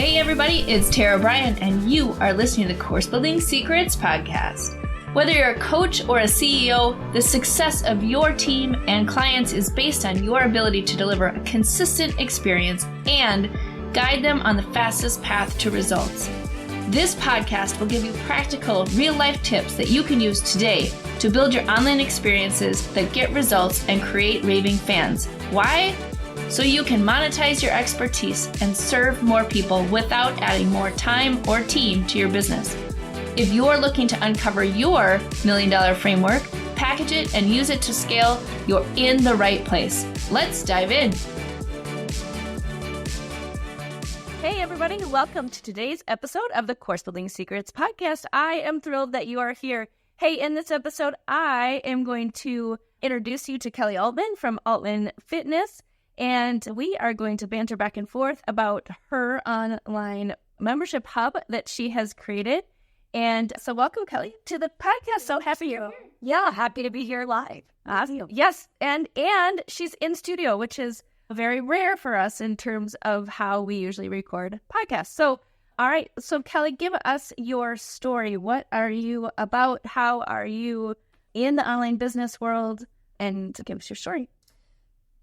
Hey everybody, it's Tara Bryan, and you are listening to the Course Building Secrets podcast. Whether you're a coach or a CEO, the success of your team and clients is based on your ability to deliver a consistent experience and guide them on the fastest path to results. This podcast will give you practical, real-life tips that you can use today to build your online experiences that get results and create raving fans. Why? So you can monetize your expertise and serve more people without adding more time or team to your business. If you're looking to uncover your $1 million framework, package it, and use it to scale, you're in the right place. Let's dive in. Hey everybody, welcome to today's episode of the Course Building Secrets podcast. I am thrilled that you are here. Hey, in this episode, I am going to introduce you to Kelly Altman from Altman Fitness, and we are going to banter back and forth about her online membership hub that she has created. And so welcome, Kelly, to the podcast. So happy you're here. Yeah, happy to be here live. Awesome. Yes, and she's in studio, which is very rare for us in terms of how we usually record podcasts. So, all right. So, Kelly, give us your story. What are you about? How are you in the online business world? And give us your story.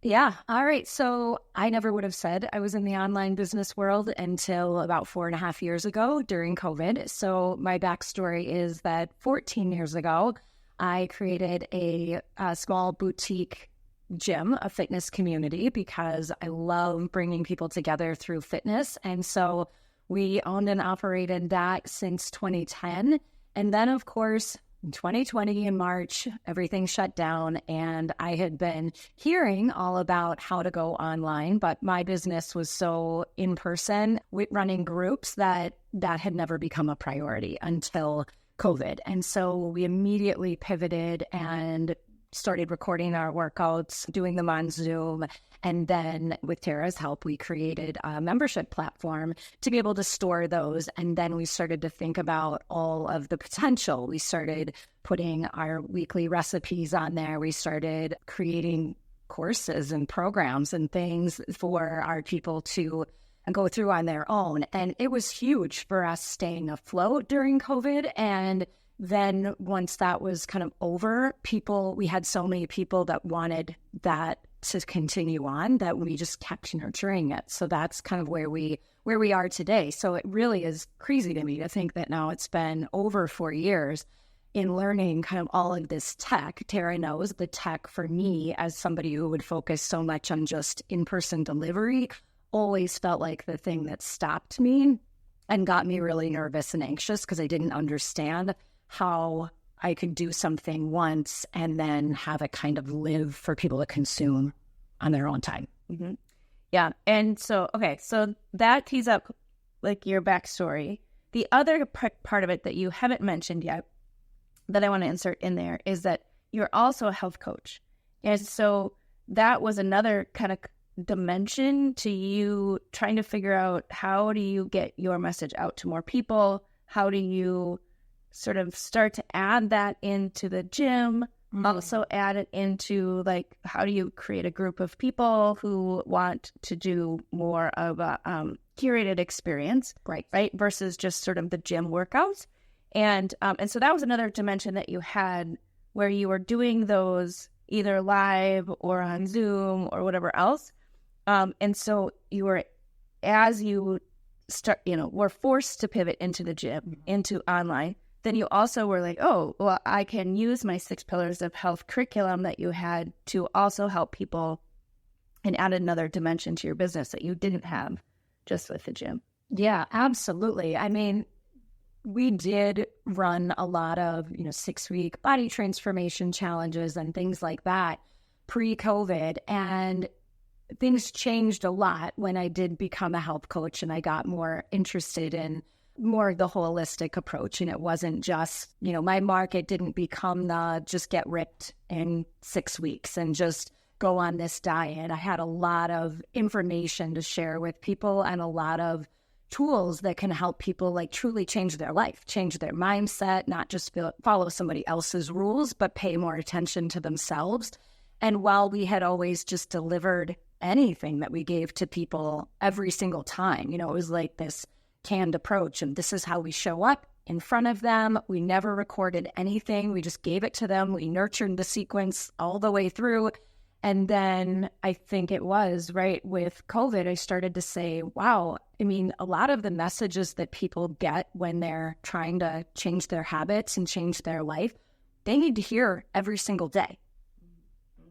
Yeah. All right. So I never would have said I was in the online business world until about 4.5 years ago during COVID. So my backstory is that 14 years ago, I created a small boutique gym, a fitness community, because I love bringing people together through fitness. And so we owned and operated that since 2010. And then, of course, in 2020 in March, everything shut down, and I had been hearing all about how to go online, but my business was so in person with running groups that had never become a priority until COVID. And so we immediately pivoted and started recording our workouts, doing them on Zoom. And then with Tara's help, we created a membership platform to be able to store those. And then we started to think about all of the potential. We started putting our weekly recipes on there. We started creating courses and programs and things for our people to go through on their own. And it was huge for us staying afloat during COVID. And then once that was kind of over, we had so many people that wanted that to continue on that we just kept nurturing it. So that's kind of where we are today. So it really is crazy to me to think that now it's been over 4 years in learning kind of all of this tech. Tara knows the tech for me, as somebody who would focus so much on just in-person delivery, always felt like the thing that stopped me and got me really nervous and anxious because I didn't understand how I could do something once and then have it kind of live for people to consume on their own time. Mm-hmm. Yeah. And so, okay, so that tees up like your backstory. The other part of it that you haven't mentioned yet that I want to insert in there is that you're also a health coach. And so that was another kind of dimension to you trying to figure out, how do you get your message out to more people? How do you sort of start to add that into the gym, also add it into, like, how do you create a group of people who want to do more of a curated experience, right, versus just sort of the gym workouts. And so that was another dimension that you had where you were doing those either live or on Zoom or whatever else. And so you were, as you start, were forced to pivot into the gym, into online, then you also were like, oh, well, I can use my 6 pillars of health curriculum that you had to also help people and add another dimension to your business that you didn't have just with the gym. Yeah, absolutely. I mean, we did run a lot of, 6-week body transformation challenges and things like that pre-COVID. And things changed a lot when I did become a health coach and I got more interested in more the holistic approach. And it wasn't just, my market didn't become the just get ripped in 6 weeks and just go on this diet. I had a lot of information to share with people and a lot of tools that can help people like truly change their life, change their mindset, not just follow somebody else's rules, but pay more attention to themselves. And while we had always just delivered anything that we gave to people every single time. You know, it was like this canned approach, and this is how we show up in front of them. We never recorded anything. We just gave it to them. We nurtured the sequence all the way through. And then I think it was right with COVID, I started to say, wow, I mean, a lot of the messages that people get when they're trying to change their habits and change their life, they need to hear every single day.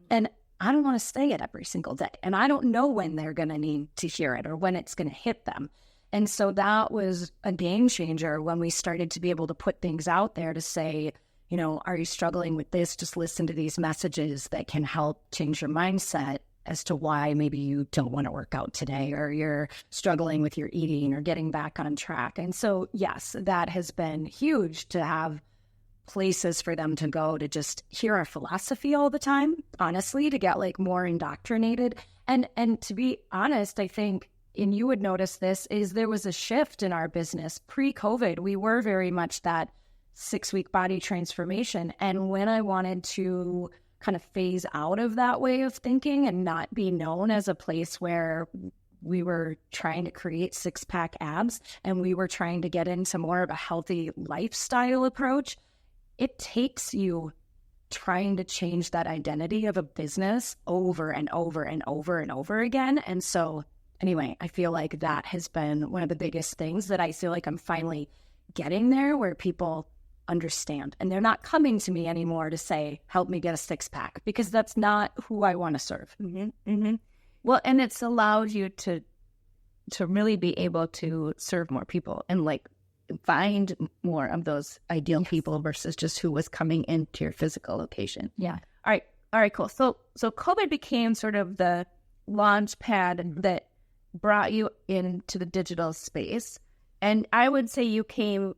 And I don't want to say it every single day. And I don't know when they're going to need to hear it or when it's going to hit them. And so that was a game changer when we started to be able to put things out there to say, you know, are you struggling with this? Just listen to these messages that can help change your mindset as to why maybe you don't want to work out today, or you're struggling with your eating or getting back on track. And so, yes, that has been huge to have places for them to go to just hear our philosophy all the time, honestly, to get like more indoctrinated. And to be honest, I think, and you would notice this, is there was a shift in our business pre-COVID. We were very much that 6-week body transformation. And when I wanted to kind of phase out of that way of thinking and not be known as a place where we were trying to create 6-pack abs and we were trying to get into more of a healthy lifestyle approach, it takes you trying to change that identity of a business over and over and over and over again. And so anyway, I feel like that has been one of the biggest things that I feel like I'm finally getting there, where people understand and they're not coming to me anymore to say, help me get a 6-pack, because that's not who I want to serve. Mm-hmm. Mm-hmm. Well, and it's allowed you to really be able to serve more people and like find more of those ideal people versus just who was coming into your physical location. Yeah. All right, cool. So COVID became sort of the launch pad that brought you into the digital space. And I would say you came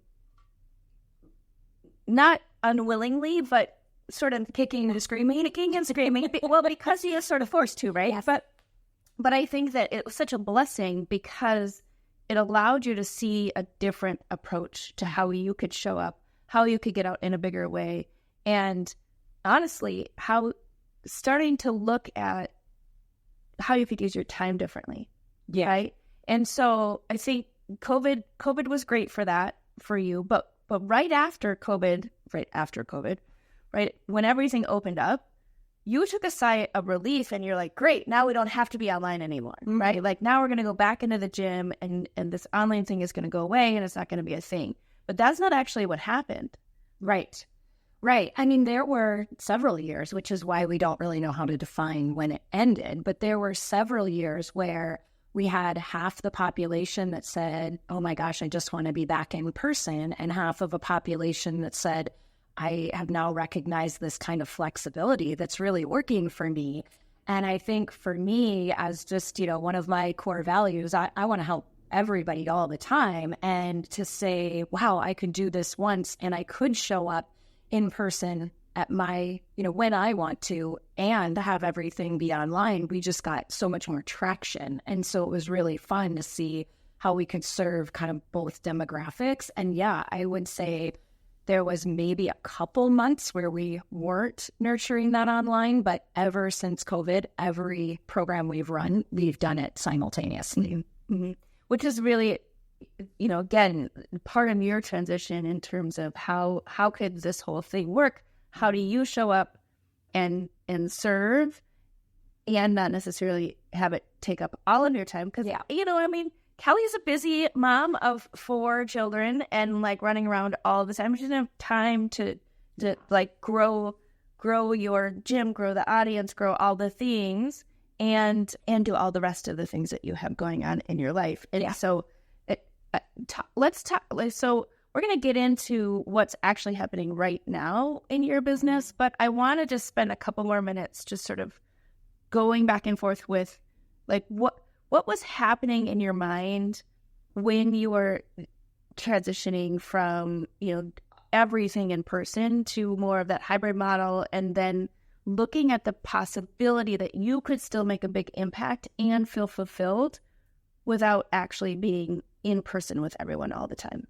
not unwillingly, but sort of kicking and screaming. Well, because you were sort of forced to, right? Yes. But I think that it was such a blessing because it allowed you to see a different approach to how you could show up, how you could get out in a bigger way. And honestly, how starting to look at how you could use your time differently. Yeah. Right. And so I think COVID was great for that, for you. But right after COVID, right, when everything opened up, you took a sigh of relief and you're like, great, now we don't have to be online anymore, right? Like now we're going to go back into the gym and this online thing is going to go away and it's not going to be a thing. But that's not actually what happened. Right. I mean, there were several years, which is why we don't really know how to define when it ended, but there were several years where we had half the population that said, oh my gosh, I just want to be back in person, and half of a population that said, I have now recognized this kind of flexibility that's really working for me. And I think for me, as just, you know, one of my core values, I want to help everybody all the time. And to say, wow, I could do this once and I could show up in person at my, you know, when I want to, and have everything be online, we just got so much more traction. And so it was really fun to see how we could serve kind of both demographics. And yeah, I would say there was maybe a couple months where we weren't nurturing that online, but ever since COVID, every program we've run, we've done it simultaneously. Mm-hmm. Which is really, you know, again, part of your transition in terms of how could this whole thing work? How do you show up and serve and not necessarily have it take up all of your time? Because, you know, I mean, Kelly's a busy mom of 4 children and like running around all the time. She doesn't have time to like grow your gym, grow the audience, grow all the things, and do all the rest of the things that you have going on in your life. And so let's talk. So we're going to get into what's actually happening right now in your business, but I want to just spend a couple more minutes just sort of going back and forth with like what was happening in your mind when you were transitioning from, you know, everything in person to more of that hybrid model, and then looking at the possibility that you could still make a big impact and feel fulfilled without actually being in person with everyone all the time?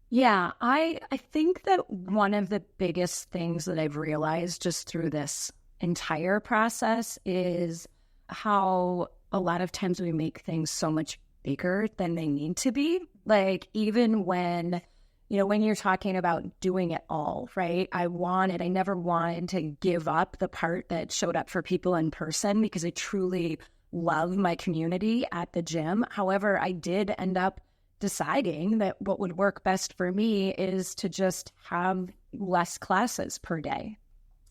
Yeah, I think that one of the biggest things that I've realized just through this entire process is how a lot of times we make things so much bigger than they need to be. Like, even when, when you're talking about doing it all, right? I never wanted to give up the part that showed up for people in person, because I truly love my community at the gym. However, I did end up deciding that what would work best for me is to just have less classes per day.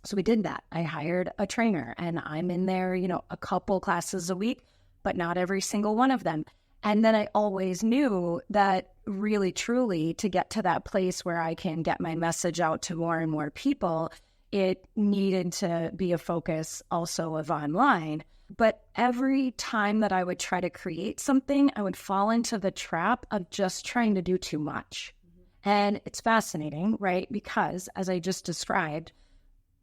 So we did that. I hired a trainer, and I'm in there, a couple classes a week, but not every single one of them. And then I always knew that really, truly, to get to that place where I can get my message out to more and more people, it needed to be a focus also of online. But every time that I would try to create something, I would fall into the trap of just trying to do too much. And it's fascinating, right? Because as I just described,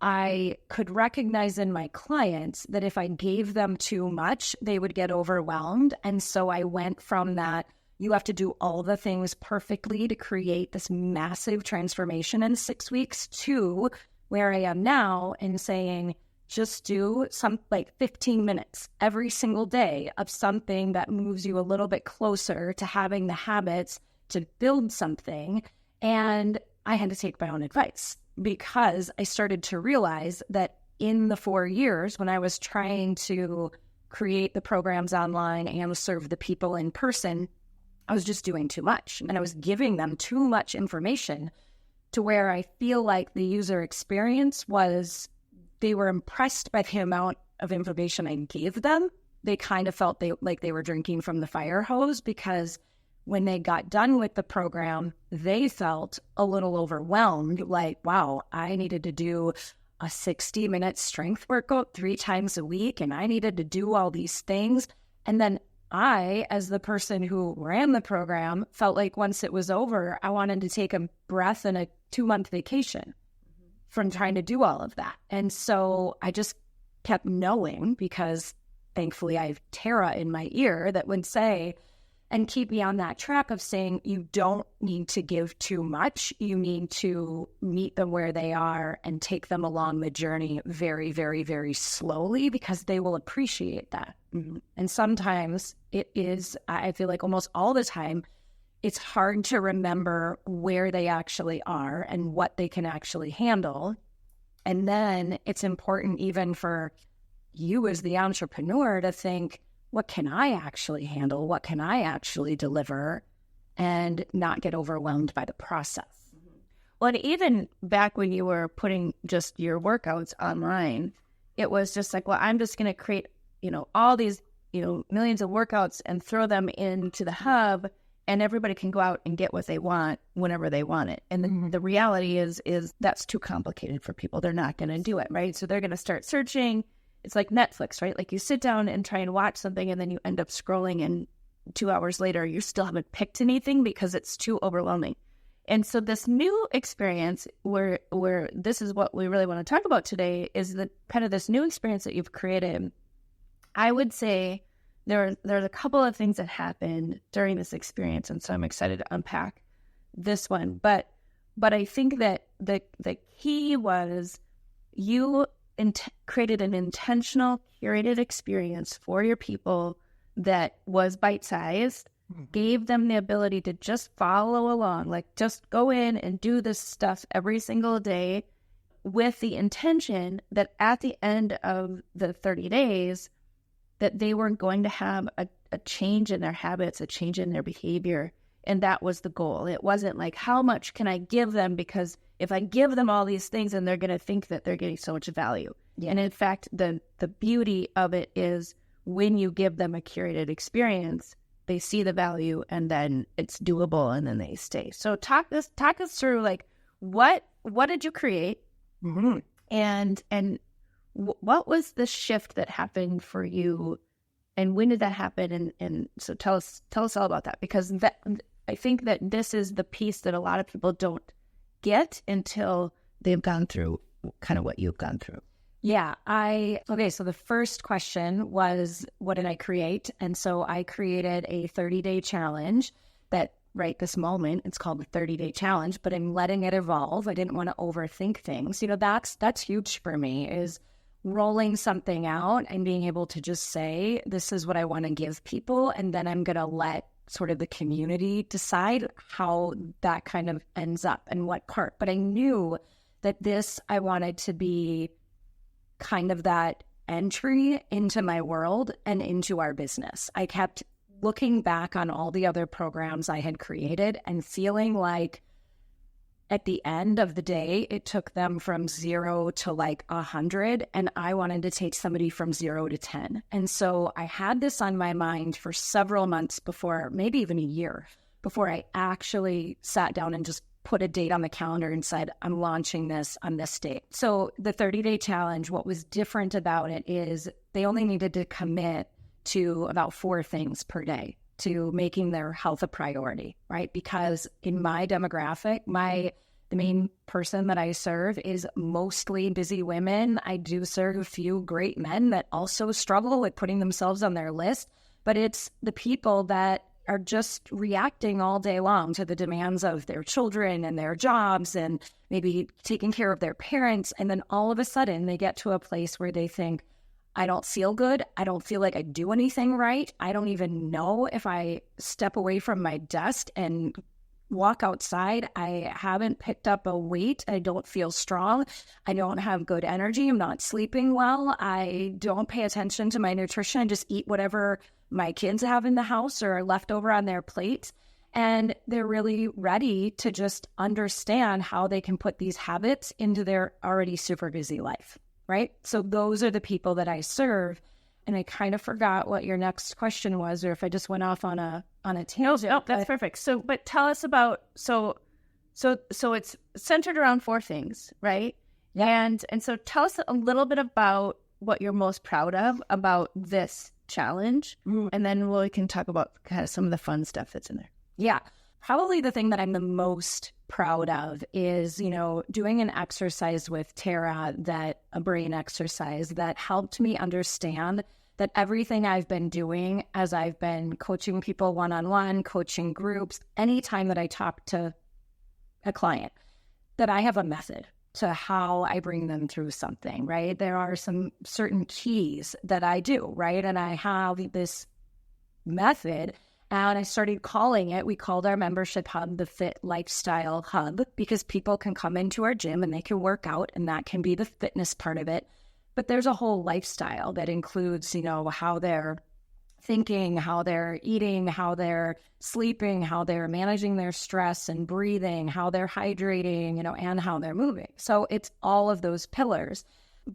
I could recognize in my clients that if I gave them too much, they would get overwhelmed. And so I went from that, you have to do all the things perfectly to create this massive transformation in 6 weeks, to where I am now and saying, just do some 15 minutes every single day of something that moves you a little bit closer to having the habits to build something. And I had to take my own advice, because I started to realize that in the 4 years when I was trying to create the programs online and serve the people in person, I was just doing too much. And I was giving them too much information, to where I feel like the user experience was, they were impressed by the amount of information I gave them. They kind of felt like they were drinking from the fire hose, because when they got done with the program, they felt a little overwhelmed, like, wow, I needed to do a 60-minute strength workout 3 times a week, and I needed to do all these things. And then I, as the person who ran the program, felt like once it was over, I wanted to take a breath and a 2-month vacation from trying to do all of that. And so I just kept knowing, because thankfully I have Tara in my ear that would say, and keep me on that track of saying, you don't need to give too much. You need to meet them where they are and take them along the journey very, very, very slowly, because they will appreciate that. Mm-hmm. And sometimes it is, I feel like almost all the time, it's hard to remember where they actually are and what they can actually handle. And then it's important even for you as the entrepreneur to think, what can I actually handle? What can I actually deliver? And not get overwhelmed by the process. Well, and even back when you were putting just your workouts online, it was just like, well, I'm just going to create, all these, millions of workouts and throw them into the hub, and everybody can go out and get what they want whenever they want it. And the reality is that's too complicated for people. They're not going to do it, right? So they're going to start searching. It's like Netflix, right? Like, you sit down and try and watch something, and then you end up scrolling, and 2 hours later, you still haven't picked anything because it's too overwhelming. And so this new experience where this is what we really want to talk about today is the kind of this new experience that you've created. I would say there's a couple of things that happened during this experience, and so I'm excited to unpack this one. But I think that the key was you created an intentional, curated experience for your people that was bite-sized, gave them the ability to just follow along, like just go in and do this stuff every single day, with the intention that at the end of the 30 days, that they were going to have a change in their habits, a change in their behavior. And that was the goal. It wasn't like, how much can I give them? Because if I give them all these things, and they're going to think that they're getting so much value. Yeah. And in fact, the beauty of it is when you give them a curated experience, they see the value, and then it's doable, and then they stay. So talk us through, like, what did you create? Mm-hmm. And what was the shift that happened for you, and when did that happen? And so tell us all about that, because I think that this is the piece that a lot of people don't get until they've gone through kind of what you've gone through. Yeah, so the first question was, what did I create? And so I created a 30-day challenge that right this moment, it's called the 30-day challenge, but I'm letting it evolve. I didn't want to overthink things. That's huge for me, is rolling something out and being able to just say, this is what I want to give people. And then I'm going to let sort of the community decide how that kind of ends up and what part. But I knew that I wanted to be kind of that entry into my world and into our business. I kept looking back on all the other programs I had created and feeling like at the end of the day, it took them from 0 to like 100, and I wanted to take somebody from 0 to 10. And so I had this on my mind for several months before, maybe even a year, before I actually sat down and just put a date on the calendar and said, I'm launching this on this date. So the 30-day challenge, what was different about it is they only needed to commit to about 4 things per day to making their health a priority, right? Because in my demographic, the main person that I serve is mostly busy women. I do serve a few great men that also struggle with putting themselves on their list, but it's the people that are just reacting all day long to the demands of their children and their jobs and maybe taking care of their parents. And then all of a sudden they get to a place where they think, I don't feel good. I don't feel like I do anything right. I don't even know if I step away from my desk and walk outside, I haven't picked up a weight. I don't feel strong. I don't have good energy. I'm not sleeping well. I don't pay attention to my nutrition. I just eat whatever my kids have in the house or are left over on their plate. And they're really ready to just understand how they can put these habits into their already super busy life, right? So those are the people that I serve. And I kind of forgot what your next question was, or if I just went off on a tangent. Oh, that's perfect. So, but tell us about, so it's centered around 4 things, right? Yeah. And so tell us a little bit about what you're most proud of about this challenge. And then we can talk about kind of some of the fun stuff that's in there. Yeah. Probably the thing that I'm the most proud of is, doing an exercise with Tara, a brain exercise that helped me understand that everything I've been doing as I've been coaching people one-on-one, coaching groups, anytime that I talk to a client, that I have a method to how I bring them through something, right? There are some certain keys that I do, right? And I have this method. And I started we called our membership hub the Fit Lifestyle Hub, because people can come into our gym and they can work out, and that can be the fitness part of it. But there's a whole lifestyle that includes, how they're thinking, how they're eating, how they're sleeping, how they're managing their stress and breathing, how they're hydrating, and how they're moving. So it's all of those pillars.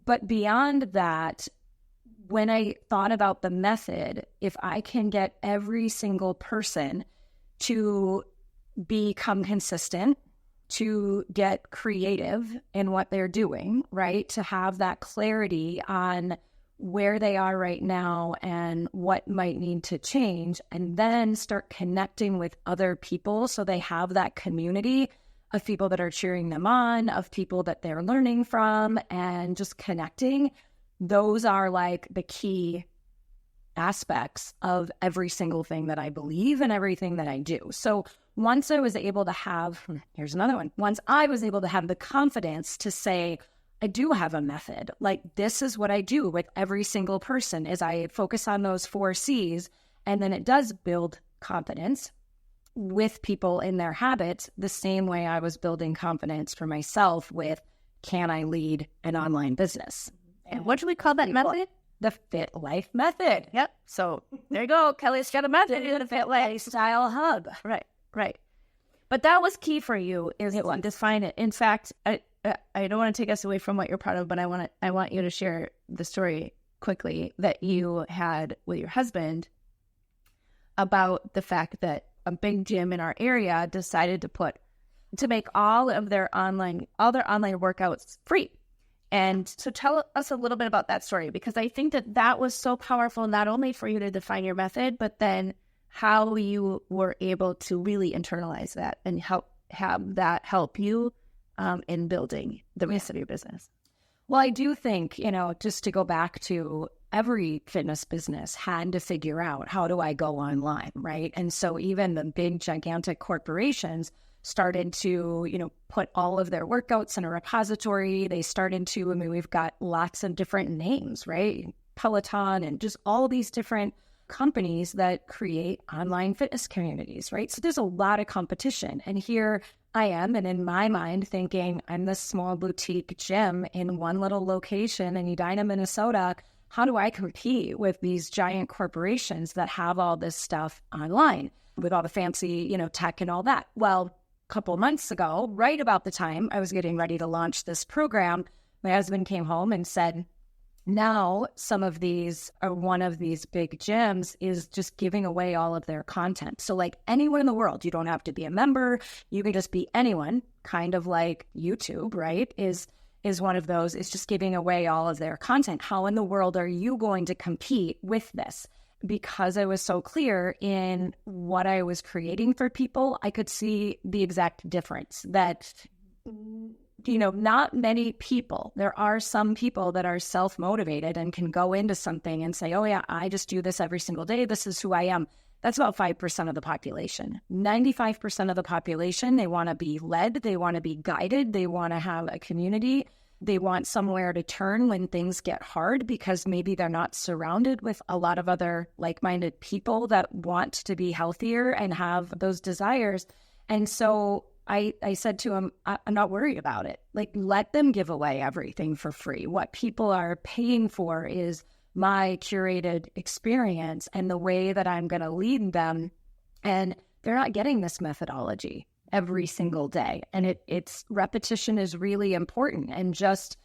But beyond that, when I thought about the method, if I can get every single person to become consistent, to get creative in what they're doing, right? To have that clarity on where they are right now and what might need to change, and then start connecting with other people so they have that community of people that are cheering them on, of people that they're learning from, and just connecting. Those are like the key aspects of every single thing that I believe and everything that I do. So once I was able to have, here's another one. Once I was able to have the confidence to say, I do have a method, like this is what I do with every single person, is I focus on those 4 C's, and then it does build confidence with people in their habits, the same way I was building confidence for myself with, can I lead an online business? And what do we call that method? The Fit Life Method. Yep. So there you go. Kelly's got a method in the Fit Lifestyle Hub. Right. But that was key for you, is to define it. In fact, I don't want to take us away from what you're proud of, but I want you to share the story quickly that you had with your husband about the fact that a big gym in our area decided to make all their online workouts free. And so tell us a little bit about that story, because I think that was so powerful, not only for you to define your method, but then how you were able to really internalize that and have that help you in building the rest of your business. Well, I do think, just to go back to every fitness business had to figure out, how do I go online, right? And so even the big, gigantic corporations started to, put all of their workouts in a repository. They started to, we've got lots of different names, right? Peloton and just all these different companies that create online fitness communities, right? So there's a lot of competition. And here I am, and in my mind thinking, I'm this small boutique gym in one little location in Edina, Minnesota. How do I compete with these giant corporations that have all this stuff online with all the fancy, tech and all that? Well, a couple of months ago, right about the time I was getting ready to launch this program, my husband came home and said, now some of these, or one of these big gyms is just giving away all of their content. So like anyone in the world, you don't have to be a member. You can just be anyone, kind of like YouTube, right? Is one of those, is just giving away all of their content. How in the world are you going to compete with this? Because I was so clear in what I was creating for people, I could see the exact difference that not many people, there are some people that are self-motivated and can go into something and say, oh yeah, I just do this every single day. This is who I am. That's about 5% of the population. 95% of the population, they want to be led. They want to be guided. They want to have a community. They want somewhere to turn when things get hard because maybe they're not surrounded with a lot of other like-minded people that want to be healthier and have those desires. And so I said to him, I'm not worried about it. Like, let them give away everything for free. What people are paying for is my curated experience and the way that I'm going to lead them. And they're not getting this methodology every single day. And it's repetition is really important. And just,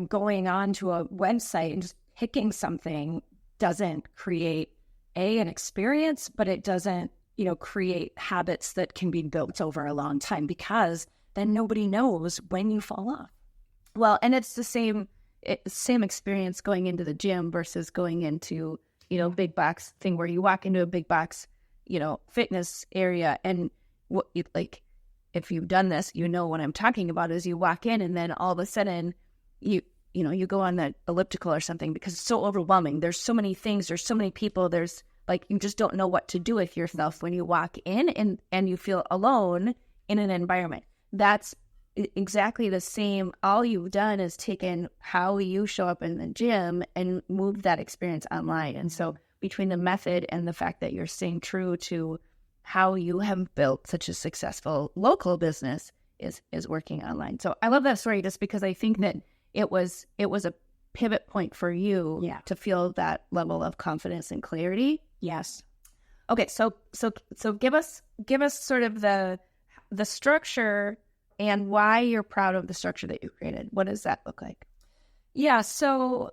going on to a website and just picking something doesn't create an experience, but it doesn't create habits that can be built over a long time, because then nobody knows when you fall off. Well, and it's the same experience going into the gym versus going into, big box thing where you walk into a big box, fitness area. And if you've done this, what I'm talking about is you walk in and then all of a sudden you go on that elliptical or something because it's so overwhelming. There's so many things. There's so many people. There's you just don't know what to do with yourself when you walk in and you feel alone in an environment. That's exactly the same. All you've done is taken how you show up in the gym and moved that experience online. And so between the method and the fact that you're staying true to how you have built such a successful local business is working online. So I love that story just because I think that it was a pivot point for you to feel that level of confidence and clarity. Yes. Okay. So give us sort of the structure and why you're proud of the structure that you created. What does that look like? Yeah. So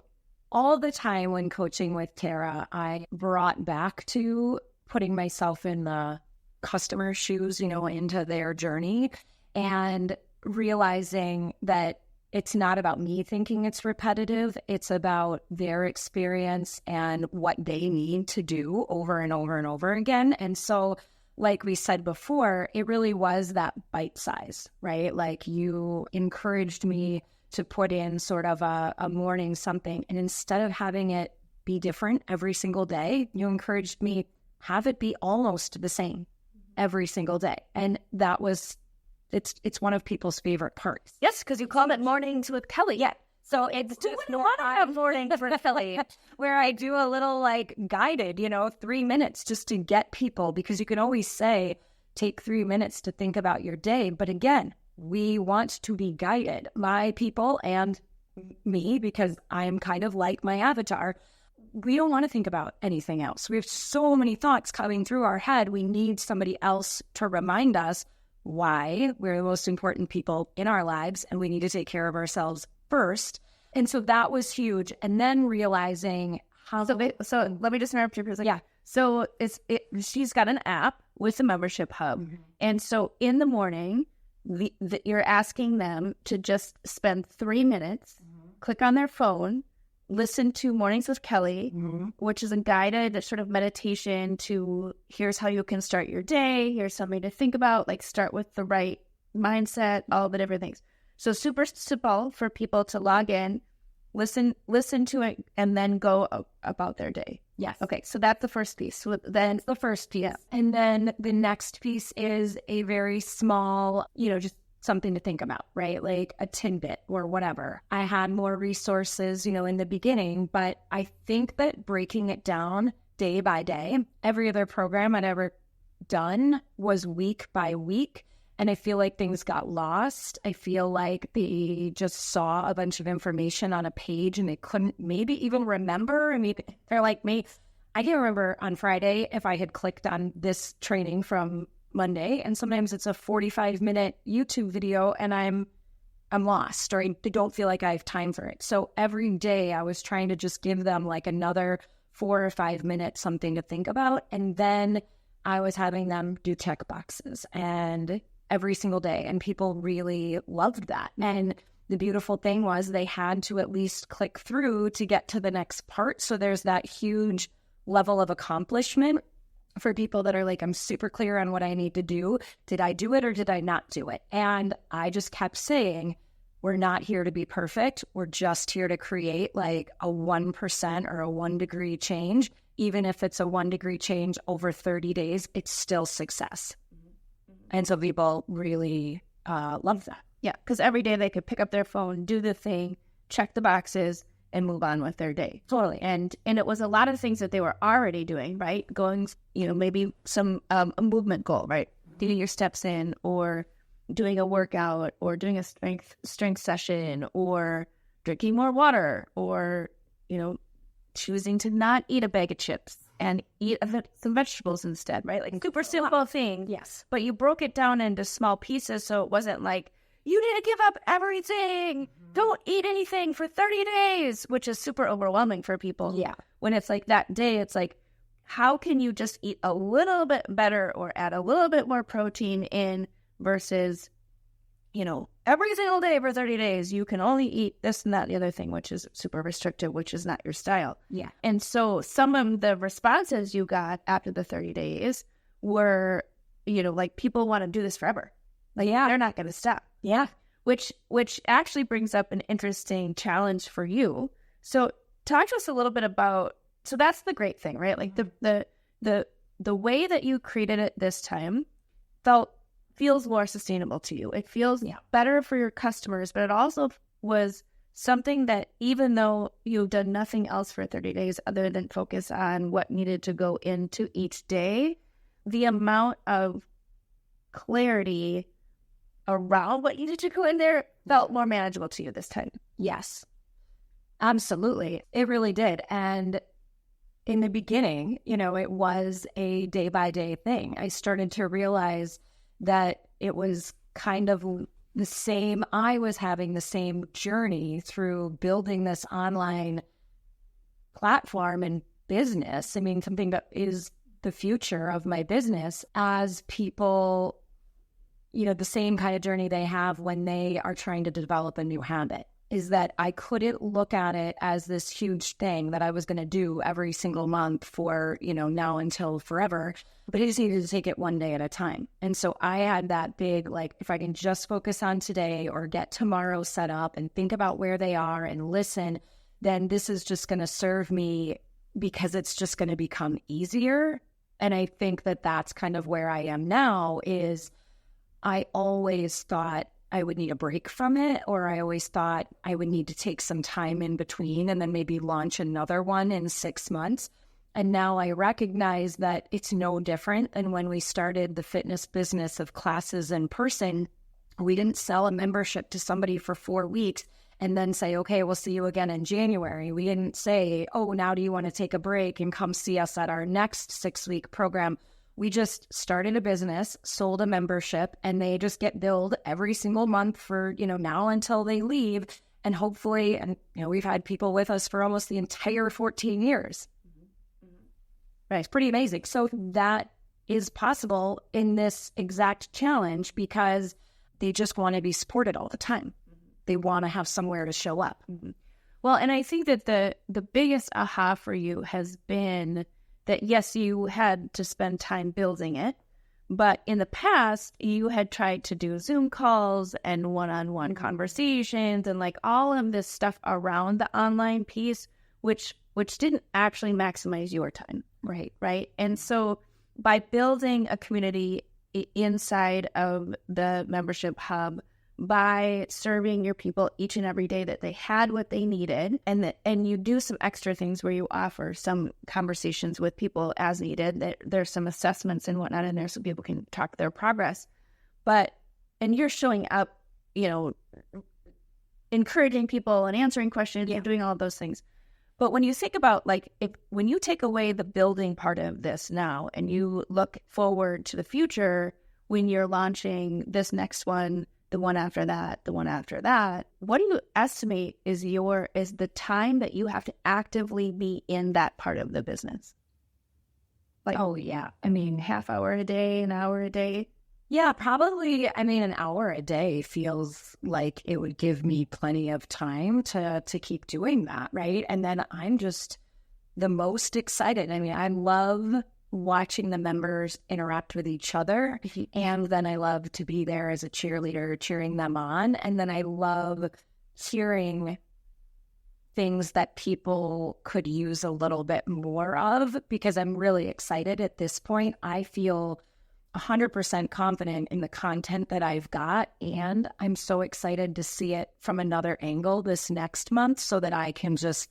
all the time when coaching with Tara, I brought back to putting myself in the customer's shoes, into their journey and realizing that it's not about me thinking it's repetitive. It's about their experience and what they need to do over and over and over again. And so, like we said before, it really was that bite size, right? Like you encouraged me to put in sort of a morning something. And instead of having it be different every single day, you encouraged me, have it be almost the same every single day. And that was it's one of people's favorite parts. Yes, because you called it Mornings with Kelly. Yeah. So it's just want to have Mornings with Kelly, where I do a little guided, 3 minutes just to get people, because you can always say, take 3 minutes to think about your day. But again, we want to be guided. My people and me, because I am kind of like my avatar, we don't want to think about anything else. We have so many thoughts coming through our head. We need somebody else to remind us why we're the most important people in our lives and we need to take care of ourselves first. And so that was huge. And then realizing how... So let me just interrupt you for a second. Yeah. So she's got an app with a membership hub. Mm-hmm. And so in the morning, you're asking them to just spend 3 minutes, click on their phone, listen to Mornings with Kelly, which is a guided sort of meditation to here's how you can start your day. Here's something to think about, start with the right mindset, all the different things. So super simple for people to log in, listen to it, and then go about their day. Yes. Okay, so that's the first piece. So then The first piece. And then the next piece is a very small, just something to think about, right? Like a tidbit or whatever. I had more resources, in the beginning, but I think that breaking it down day by day, every other program I'd ever done was week by week. And I feel like things got lost. I feel like they just saw a bunch of information on a page and they couldn't maybe even remember. I mean, they're like me. I can't remember on Friday if I had clicked on this training from Monday. And sometimes it's a 45-minute YouTube video and I'm lost, or I don't feel like I have time for it. So every day I was trying to just give them like another 4 or 5 minutes, something to think about. And then I was having them do check boxes and every single day. And people really loved that. And the beautiful thing was they had to at least click through to get to the next part. So there's that huge level of accomplishment for people that are like, I'm super clear on what I need to do. Did I do it or did I not do it? And I just kept saying, we're not here to be perfect. We're just here to create like a 1% or a 1 degree change. Even if it's a 1 degree change over 30 days, it's still success. And so people really love that. Yeah, because every day they could pick up their phone, do the thing, check the boxes, and move on with their day. Totally. And it was a lot of things that they were already doing, right? Going, maybe some a movement goal, right? Getting your steps in, or doing a workout, or doing a strength session, or drinking more water, or, choosing to not eat a bag of chips and eat some vegetables instead, right? Like super simple thing. Yes. But you broke it down into small pieces, so it wasn't like, you need to give up everything. Don't eat anything for 30 days, which is super overwhelming for people. Yeah. When it's like that day, it's like, how can you just eat a little bit better or add a little bit more protein in versus, every single day for 30 days, you can only eat this and that and the other thing, which is super restrictive, which is not your style. Yeah. And so some of the responses you got after the 30 days were, like, people want to do this forever. Like, Yeah. they're not going to stop. Yeah. Which actually brings up an interesting challenge for you. So talk to us a little bit about, so that's the great thing, right? Like the way that you created it this time feels more sustainable to you. It feels better for your customers, but it also was something that, even though you've done nothing else for 30 days other than focus on what needed to go into each day, the amount of clarity around what needed to go in there felt more manageable to you this time. Yes, absolutely. It really did. And in the beginning, it was a day by day thing. I started to realize that it was kind of the same. I was having the same journey through building this online platform and business. I mean, something that is the future of my business, as people, the same kind of journey they have when they are trying to develop a new habit, is that I couldn't look at it as this huge thing that I was going to do every single month for, now until forever, but I just needed to take it one day at a time. And so I had that big, like, if I can just focus on today or get tomorrow set up and think about where they are and listen, then this is just going to serve me, because it's just going to become easier. And I think that that's kind of where I am now. Is I always thought I would need a break from it, or I always thought I would need to take some time in between and then maybe launch another one in 6 months. And now I recognize that it's no different than when we started the fitness business of classes in person. We didn't sell a membership to somebody for 4 weeks and then say, okay, we'll see you again in January. We didn't say, oh, now do you want to take a break and come see us at our next 6-week program? We just started a business, sold a membership, and they just get billed every single month for, now until they leave. And hopefully, and we've had people with us for almost the entire 14 years. Right. It's pretty amazing. So that is possible in this exact challenge because they just want to be supported all the time. They want to have somewhere to show up. Well, and I think that the biggest aha for you has been that, yes, you had to spend time building it, but in the past, you had tried to do Zoom calls and one-on-one conversations and like all of this stuff around the online piece, which which didn't actually maximize your time. Right. Right. And so by building a community inside of the membership hub, by serving your people each and every day that they had what they needed, and you do some extra things where you offer some conversations with people as needed, that there's some assessments and whatnot in there so people can track their progress. And you're showing up, encouraging people and answering questions and doing all of those things. But when you think about, when you take away the building part of this now and you look forward to the future when you're launching this next one, the one after that, the one after that, what do you estimate is the time that you have to actively be in that part of the business? Half hour a day, an hour a day? Yeah, probably. An hour a day feels like it would give me plenty of time to keep doing that, right? And then I'm just the most excited. I love watching the members interact with each other. And then I love to be there as a cheerleader, cheering them on. And then I love hearing things that people could use a little bit more of, because I'm really excited at this point. I feel 100% confident in the content that I've got, and I'm so excited to see it from another angle this next month so that I can just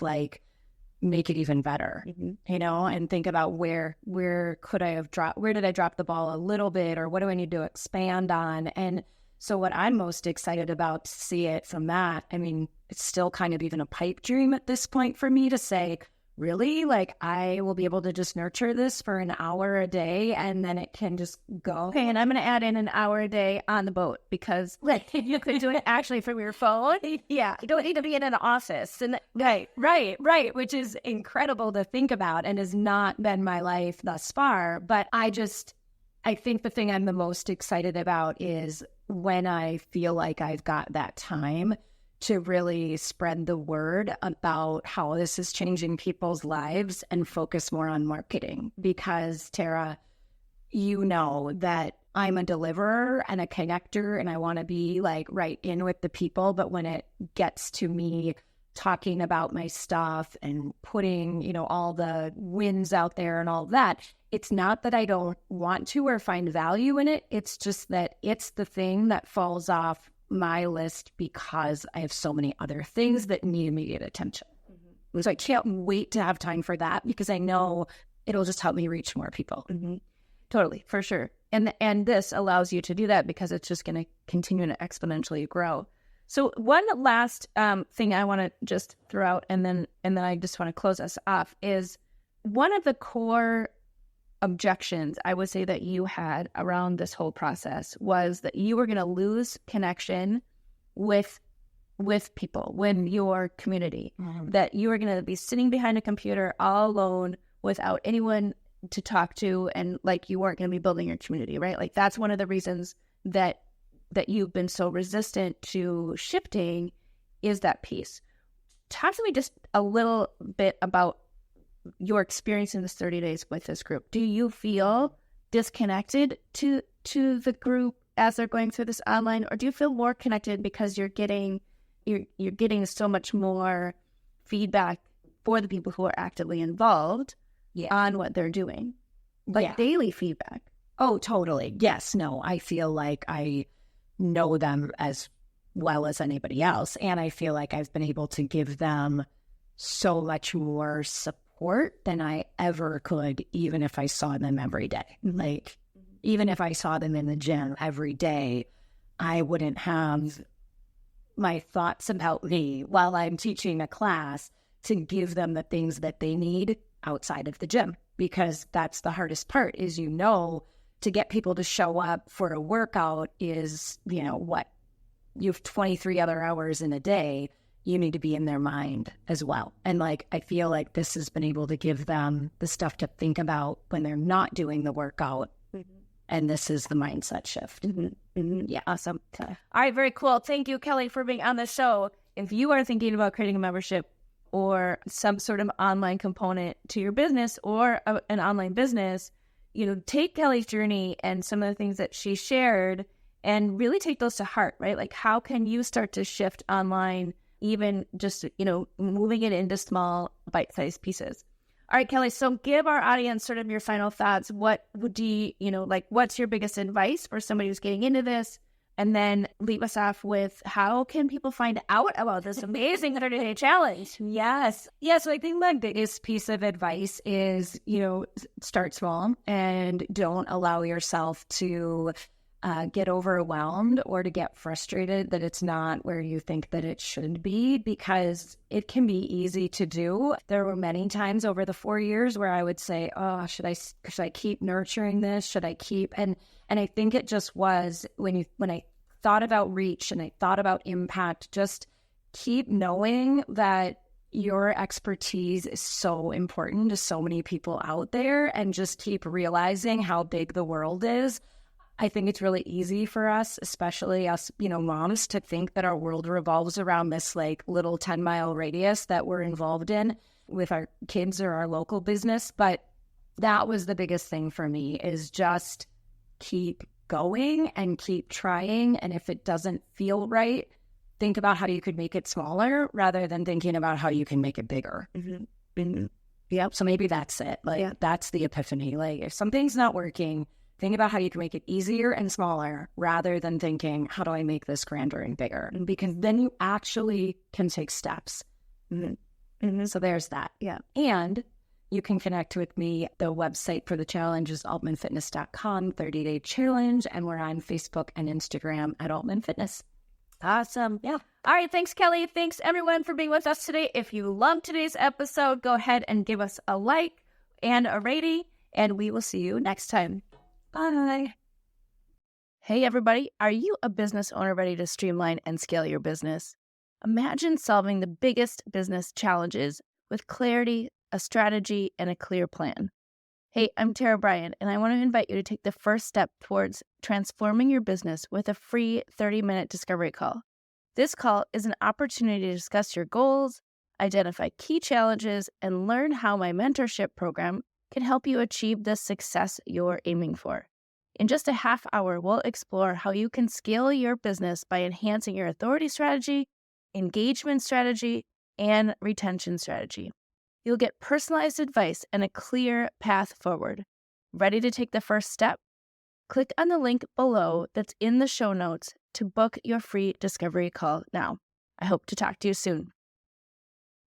make it even better, and think about where did I drop the ball a little bit, or what do I need to expand on? And so what I'm most excited about to see it from that, it's still kind of even a pipe dream at this point for me to say, really? I will be able to just nurture this for an hour a day and then it can just go. Okay, and I'm going to add in an hour a day on the boat, because you could do it actually from your phone. Yeah. You don't need to be in an office. And Right. Which is incredible to think about and has not been my life thus far. But I think the thing I'm the most excited about is when I feel like I've got that time to really spread the word about how this is changing people's lives and focus more on marketing. Because, Tara, that I'm a deliverer and a connector, and I want to be right in with the people. But when it gets to me talking about my stuff and putting, all the wins out there and all that, it's not that I don't want to or find value in it. It's just that it's the thing that falls off my list because I have so many other things that need immediate attention. So I can't wait to have time for that, because I know it'll just help me reach more people. Totally, for sure. And this allows you to do that because it's just going to continue to exponentially grow. So one last thing I want to just throw out, and then I just want to close us off, is one of the core objections I would say that you had around this whole process was that you were going to lose connection with people, with your community, that you were going to be sitting behind a computer all alone without anyone to talk to, and you weren't going to be building your community, right? That's one of the reasons that you've been so resistant to shifting, is that piece. Talk to me just a little bit about your experience in this 30 days with this group. Do you feel disconnected to the group as they're going through this online, or do you feel more connected because you're getting so much more feedback for the people who are actively involved on what they're doing, daily feedback? Oh, totally. Yes. No, I feel like I know them as well as anybody else, and I feel like I've been able to give them so much more support than I ever could, even if I saw them every day. Even if I saw them in the gym every day, I wouldn't have my thoughts about me while I'm teaching a class to give them the things that they need outside of the gym, because that's the hardest part, is, to get people to show up for a workout is, what you have 23 other hours in a day. You need to be in their mind as well. And I feel like this has been able to give them the stuff to think about when they're not doing the workout. And this is the mindset shift. Yeah, awesome. All right, very cool. Thank you, Kelly, for being on the show. If you are thinking about creating a membership or some sort of online component to your business, or an online business, take Kelly's journey and some of the things that she shared and really take those to heart, right? How can you start to shift online even just, moving it into small bite-sized pieces. All right, Kelly, so give our audience sort of your final thoughts. What would what's your biggest advice for somebody who's getting into this? And then leave us off with, how can people find out about this amazing 30-day challenge? Yes. Yeah. So I think my biggest piece of advice is, start small and don't allow yourself to get overwhelmed or to get frustrated that it's not where you think that it should be, because it can be easy to do. There were many times over the 4 years where I would say, oh, should I keep nurturing this? Should I keep? And I think it just was when I thought about reach and I thought about impact, just keep knowing that your expertise is so important to so many people out there, and just keep realizing how big the world is. I think it's really easy for us, especially us, moms, to think that our world revolves around this like little 10-mile radius that we're involved in with our kids or our local business. But that was the biggest thing for me, is just keep going and keep trying. And if it doesn't feel right, think about how you could make it smaller rather than thinking about how you can make it bigger. Mm-hmm. Mm-hmm. Yep. So maybe that's it. That's the epiphany. Like, if something's not working, think about how you can make it easier and smaller rather than thinking, how do I make this grander and bigger? Because then you actually can take steps. Mm-hmm. Mm-hmm. So there's that. Yeah. And you can connect with me. The website for the challenge is altmanfitness.com, 30-day challenge. And we're on Facebook and Instagram at Altman Fitness. Awesome. Yeah. All right. Thanks, Kelly. Thanks, everyone, for being with us today. If you loved today's episode, go ahead and give us a like and a rating, and we will see you next time. Bye. Hey, everybody. Are you a business owner ready to streamline and scale your business? Imagine solving the biggest business challenges with clarity, a strategy, and a clear plan. Hey, I'm Bryan, and I want to invite you to take the first step towards transforming your business with a free 30-minute discovery call. This call is an opportunity to discuss your goals, identify key challenges, and learn how my mentorship program can help you achieve the success you're aiming for. In just a half hour, we'll explore how you can scale your business by enhancing your authority strategy, engagement strategy, and retention strategy. You'll get personalized advice and a clear path forward. Ready to take the first step? Click on the link below that's in the show notes to book your free discovery call now. I hope to talk to you soon.